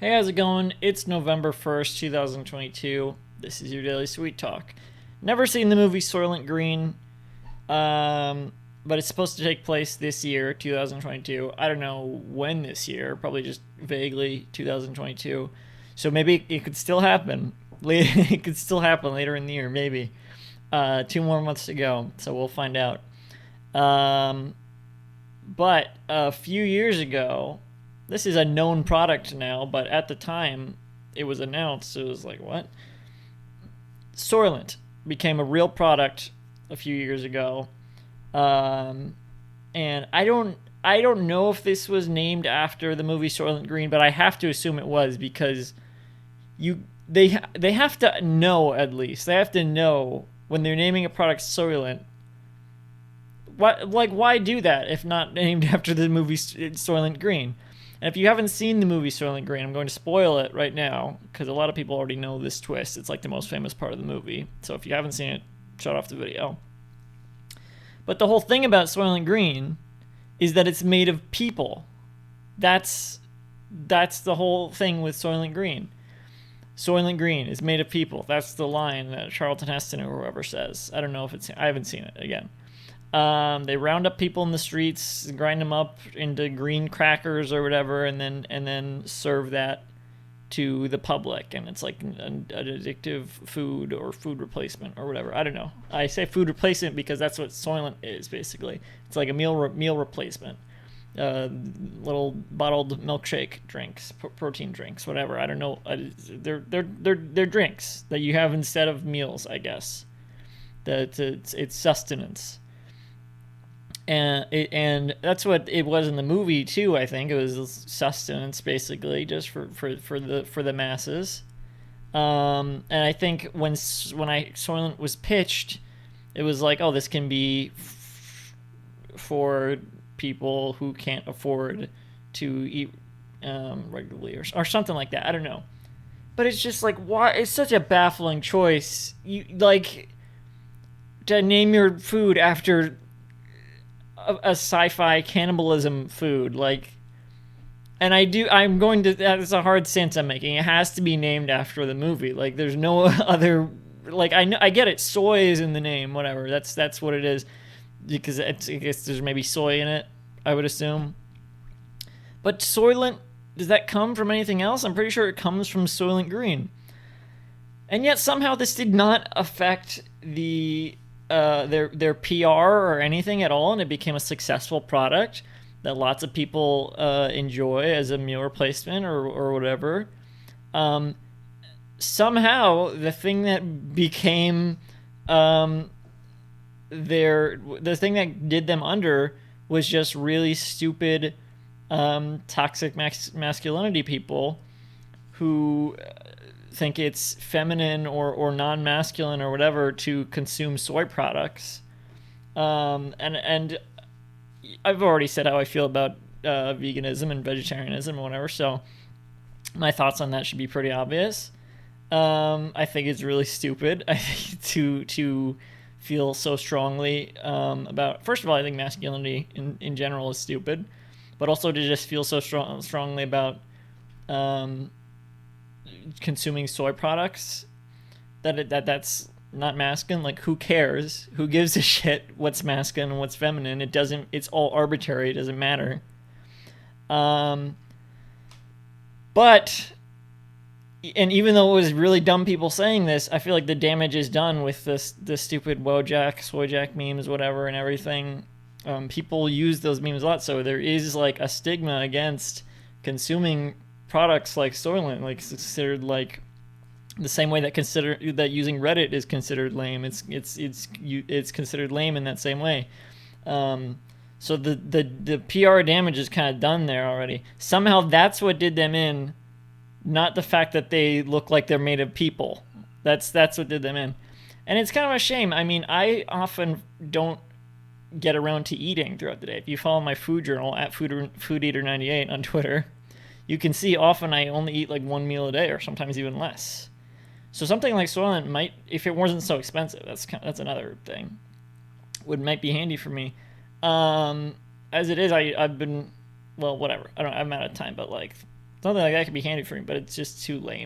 Hey, how's it going? It's November 1st, 2022. This is your Daily Sweet Talk. Never seen the movie Soylent Green, but it's supposed to take place this year, 2022. I don't know when this year, probably just vaguely 2022. So maybe it could still happen. It could still happen later in the year, maybe. 2 more months to go, so we'll find out. Um, but a few years ago, this is a known product now, but at the time it was announced, it was like, what? Soylent became a real product a few years ago. Um, and I don't know if this was named after the movie Soylent Green, but I have to assume it was because they have to know, at least. They have to know when they're naming a product Soylent. Why do that if not named after the movie Soylent Green? And if you haven't seen the movie Soylent Green, I'm going to spoil it right now because a lot of people already know this twist. It's like the most famous part of the movie. So if you haven't seen it, shut off the video. But the whole thing about Soylent Green is that it's made of people. That's the whole thing with Soylent Green. Soylent Green is made of people. That's the line that Charlton Heston or whoever says. I don't know if I haven't seen it again. They round up people in the streets, grind them up into green crackers or whatever, and then serve that to the public. And it's like an addictive food or food replacement or whatever. I don't know. I say food replacement because that's what Soylent is basically. It's like a meal replacement. Little bottled milkshake drinks, protein drinks, whatever. I don't know. They're drinks that you have instead of meals, I guess. That it's sustenance. And that's what it was in the movie too. I think it was sustenance, basically, just for the masses. And I think when Soylent was pitched, it was like, oh, this can be for people who can't afford to eat regularly or something like that. I don't know, but it's just like, why? It's such a baffling choice. You like to name your food after a sci-fi cannibalism food, like, and I'm going to, that's a hard sense I'm making. It has to be named after the movie. Like, there's no other, like, I get it, soy is in the name, whatever, that's what it is, because I guess there's maybe soy in it, I would assume. But Soylent, does that come from anything else? I'm pretty sure it comes from Soylent Green. And yet somehow this did not affect their PR or anything at all, and it became a successful product that lots of people enjoy as a meal replacement or whatever. Somehow, the thing that became the thing that did them under was just really stupid toxic masculinity people who think it's feminine or non-masculine or whatever to consume soy products. And I've already said how I feel about veganism and vegetarianism and whatever, so my thoughts on that should be pretty obvious. I think it's really stupid to feel so strongly about. First of all, I think masculinity in general is stupid, but also to just feel so strongly about consuming soy products that's not masculine. Like, who cares? Who gives a shit what's masculine and what's feminine? It's all arbitrary. It doesn't matter. But and even though it was really dumb people saying this, I feel like the damage is done with the stupid Wojak, Soyjack memes, whatever, and everything. People use those memes a lot, so there is like a stigma against consuming products like Soylent, like, it's considered like the same way that using Reddit is considered lame. It's considered lame in that same way. So the PR damage is kind of done there already. Somehow that's what did them in, not the fact that they look like they're made of people. That's what did them in, and it's kind of a shame. I mean, I often don't get around to eating throughout the day. If you follow my food journal at FoodEater98 on Twitter, you can see often I only eat like one meal a day, or sometimes even less. So something like Soylent might, if it wasn't so expensive, that's another thing, might be handy for me. As it is, I've been, well, whatever. I'm out of time, but like, Something like that could be handy for me, but it's just too lame.